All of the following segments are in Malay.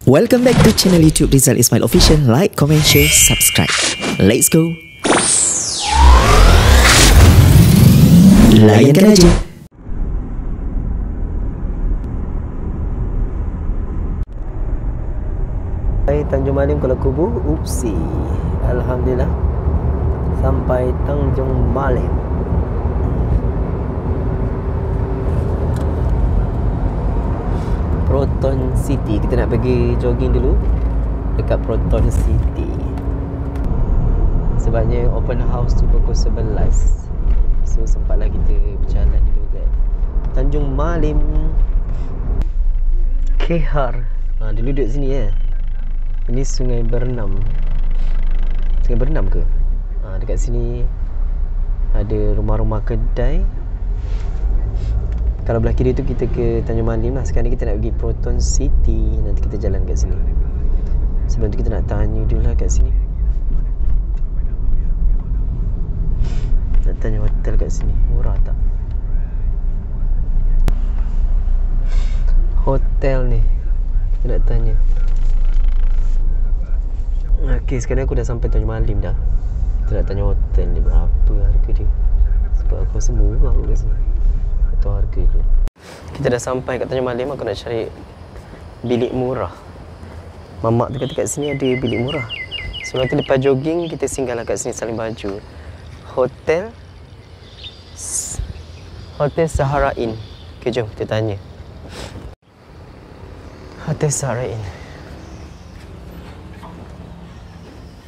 Welcome back to channel YouTube Rizal Ismail Official. Like, comment, share, subscribe. Let's go. Layankan aja. Sampai Tanjung Malim Kuala Kubu. Upsi. Alhamdulillah sampai Tanjung Malim. Proton City. Kita nak pergi jogging dulu dekat Proton City. Sebabnya open house tu pukul 11. So sempatlah kita berjalan dulu kat Tanjung Malim. Kehar. Dulu duduk sini Ini Sungai Bernam. Sungai Bernam ke? Dekat sini ada rumah-rumah kedai. Kalau belah kiri tu kita ke Tanjung Malim lah. Sekarang ni kita nak pergi Proton City. Nanti kita jalan kat sini. Sebelum tu kita nak tanya dulu lah kat sini. Nak tanya hotel kat sini murah tak? Hotel ni kita nak tanya. Okay, sekarang aku dah sampai Tanjung Malim dah. Kita nak tanya hotel ni berapa harga dia. Sebab aku rasa murah kat sini. Atau harga je. Kita dah sampai kat Tanjung Malim. Aku nak cari bilik murah. Mamak tu kata kat sini ada bilik murah. So nanti lepas jogging kita singgahlah kat sini Salim Baju. Hotel Sahara Inn. Okay, jom kita tanya. Hotel Sahara Inn.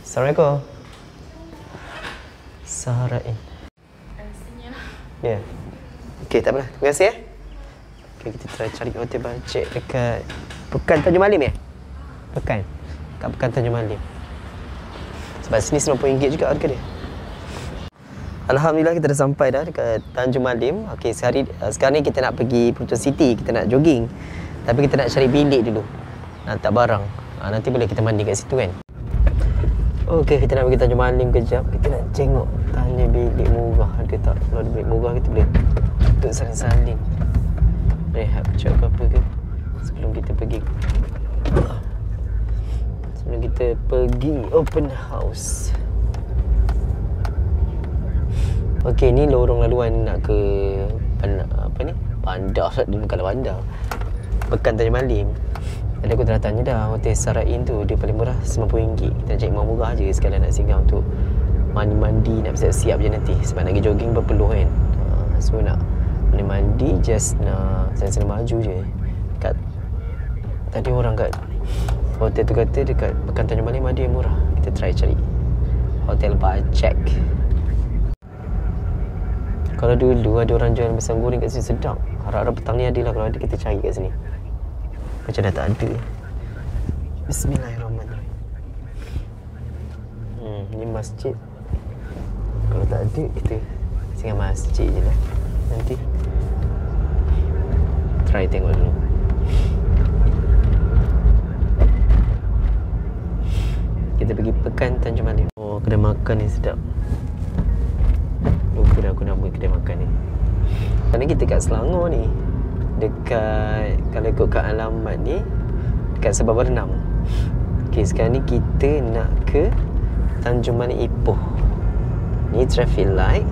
Assalamualaikum. Sahara Inn. Ya. Okey, tak apa. Terima kasih Okey, kita try cari hotel bajet dekat Pekan Tanjung Malim Pekan. Kat Pekan Tanjung Malim. Sebab sini RM90 juga harga dia. Alhamdulillah kita dah sampai dah dekat Tanjung Malim. Okey, sekarang ni kita nak pergi Proton City, kita nak jogging. Tapi kita nak cari bilik dulu. Nak letak barang. Nanti boleh kita mandi kat situ kan. Okey, kita nak pergi Tanjung Malim kejap. Kita nak tengok, tanya bilik murah ada tak. Kalau ada bilik murah kita boleh duduk salin-salin, rehat kejap ke apa ke. Sebelum kita pergi open house. Okey, ni lorong laluan nak ke Bandar. Bukan Bandar, Pekan Tanjung Malim. Tadi aku telah tanya dah, hotel Sahara Inn tu dia paling murah RM90. Kita nak cari murah je sekalian nak singgah untuk mandi-mandi, nak siap-siap je nanti. Sebab nak pergi jogging berpeluh kan. So nak mandi just nak Salim Baju je. Tadi orang kat hotel tu kata dekat Pekan Tanjung Malim ada yang murah. Kita try cari hotel bajet. Kalau dulu ada orang jual pisang goreng kat sini sedap. Harap-harap petang ni ada lah. Kalau ada kita cari kat sini. Macam dah tak ada. Bismillahirrahmanirrahim. Ni masjid. Kalau tak ada kita singgah masjid je lah. Nanti try tengok dulu. Kita pergi Pekan Tanjung Malim. Oh, kedai makan ni sedap. Lupa dah aku nama kedai makan ni. Sekarang kita kat Selangor ni. Dekat, kalau ikut kat alamat ni, dekat Sabah Bernam. Okey, sekarang ni kita nak ke Tanjung Malim Ipoh. Ni traffic light.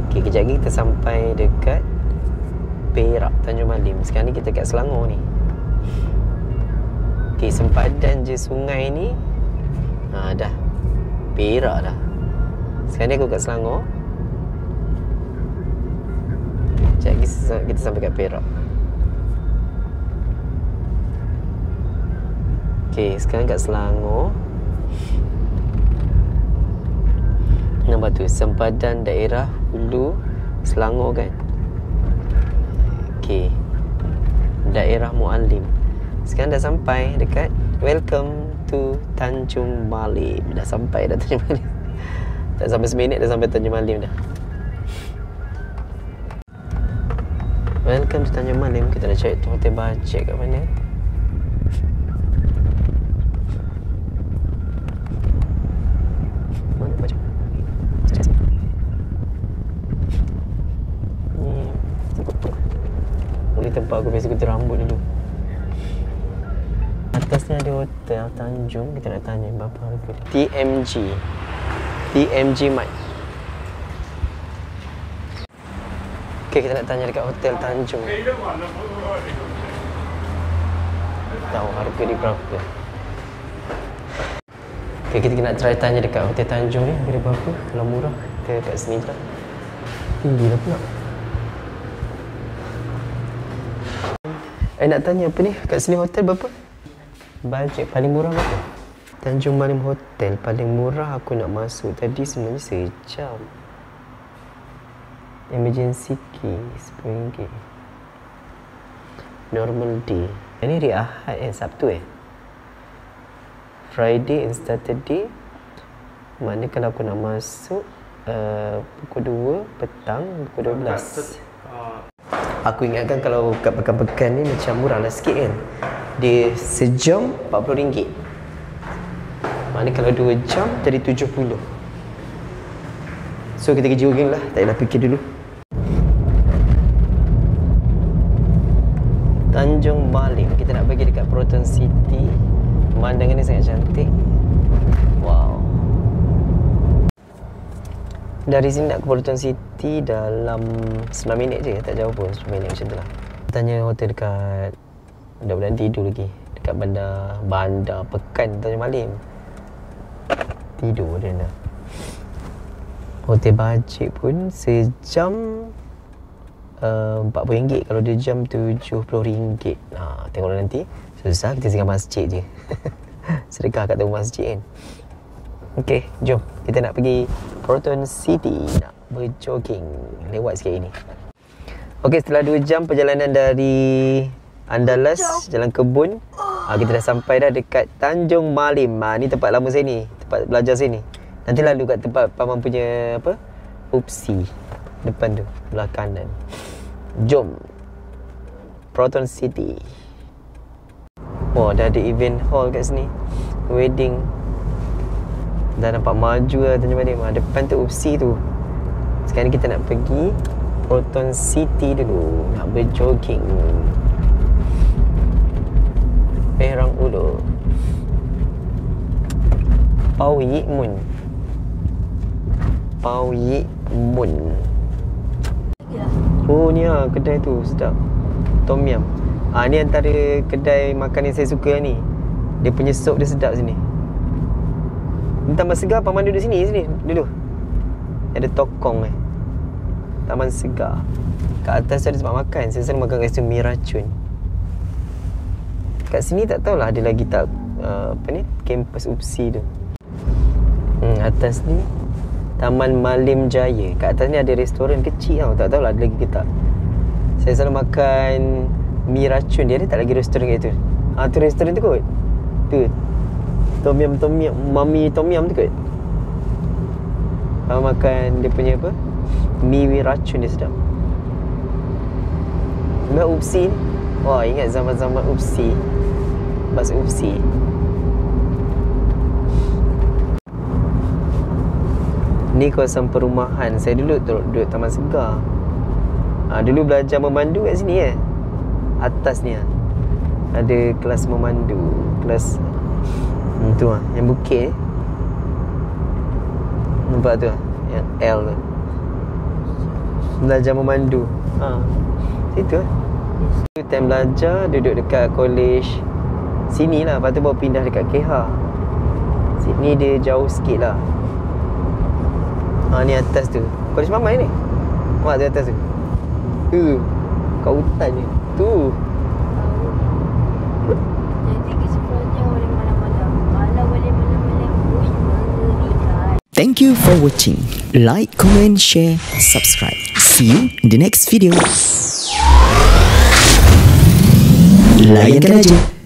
Okey, kejap lagi kita sampai dekat Perak Tanjung Malim. Sekarang ni kita kat Selangor ni. Okey, sempadan je sungai ni. Dah Perak dah. Sekarang ni aku kat Selangor. Kejap lagi kita sampai kat Perak. Okey, sekarang kat Selangor. Nampak tu, sempadan daerah Hulu Selangor kan. Okey, daerah Muallim. Sekarang dah sampai dekat welcome to Tanjung Malim. Dah sampai dah Tanjung Malim. Tak sampai seminit dah sampai Tanjung Malim dah. Welcome to Tanjung Malim. Kita nak cari hotel bajet kat mana. Mana bajet? Ni tempat aku biasa gunting rambut dulu. Atas ni ada hotel Tanjung. Kita nak tanya berapa harga dia. TMG Mart. Okay, kita nak tanya dekat hotel Tanjung. Tahu harga dia berapa. Okay, kita nak try tanya dekat hotel Tanjung ni. Harga dia berapa? Kalau murah, kita kat sini je lah. Tinggi lah pula. Nak tanya apa ni? Kat sini hotel berapa? Bajet paling murah berapa? Tanjung Malim Hotel paling murah aku nak masuk tadi sebenarnya sejam. Emergency key RM10. Normal day. Ini hari Ahad Sabtu Friday and Saturday. Mana kalau aku nak masuk pukul 2 petang, pukul 12. Aku ingatkan kalau kat pekan-pekan ni macam murah lah sikit kan. Dia sejam RM40. Mana kalau 2 jam jadi RM70. So kita kerja jogging lah, tak payah fikir dulu. Tanjung Malim, kita nak pergi dekat Proton City. Pemandangan ni sangat cantik. Wow. Dari sini nak ke Proton City dalam 9 minit je, tak jauh pun, 10 minit macam tu lah. Tanya hotel dekat, budak-budak tidur lagi dekat bandar Pekan Tanjung Malim. Tidur dia dah. Hotel bajet pun sejam RM40. Kalau 2 jam RM70. Tengoklah nanti. Susah kita tinggal masjid je. Sedekah kat tempat masjid kan. Okey, jom. Kita nak pergi Proton City. Nak berjogging. Lewat sikit ini. Okey, setelah 2 jam perjalanan dari Andalas, Jalan Kebun, kita dah sampai dah dekat Tanjung Malim. Ni tempat lama saya ni. Tempat belajar saya ni. Nanti lalu kat tempat paman punya apa? Upsi. Depan tu, belah kanan. Jom. Proton City. Wah, dah ada event hall kat sini. Wedding. Dah nampak maju lah Tanjung Malim. Depan tu Upsi tu. Sekarang kita nak pergi Proton City dulu. Nak berjogging. Perang Ulu. Pau Yik Mun. Pau Yik Mun. Oh ni lah kedai tu, sedap. Tom Yum. Ni antara kedai makan yang saya suka ni. Dia punya sup dia sedap sini. Ni Taman Segar, paman duduk sini dulu. Ada tokong Taman Segar. Kat atas tu ada tempat makan. Saya selalu makan kat situ mi racun. Kat sini tak tahulah ada lagi tak kampus Upsi tu. Atas ni Taman Malim Jaya. Kat atas ni ada restoran kecil tau. Tak tahulah ada lagi ke tak. Saya selalu makan mi racun. Dia ada tak lagi restoran kat tu? Tu restoran tu kot. Tu Tom Yum, Mami Tom Yum tu kot. Makan dia punya apa, mi racun dia sedap. Mbak Upsi ni. Wah, ingat zaman-zaman Upsi. Bas Upsi. Ni kawasan perumahan. Saya dulu duduk Taman Segar. Dulu belajar memandu kat sini Atas ni ada kelas memandu. Kelas tu yang bukit nampak tu yang L tu. Belajar memandu. Situ time belajar duduk dekat kolej sini lah. Lepas tu baru pindah dekat KH. Sini dia jauh sikit lah. Ni atas tu kolej Mamai ni. Nampak tu atas tu. Kat hutan ni. Tu. Jadi keseluruhannya boleh malam-malam. Kalau boleh malam-malam, mengerikan. Thank you for watching. Like, comment, share, subscribe. See you in the next video. Layankan aja.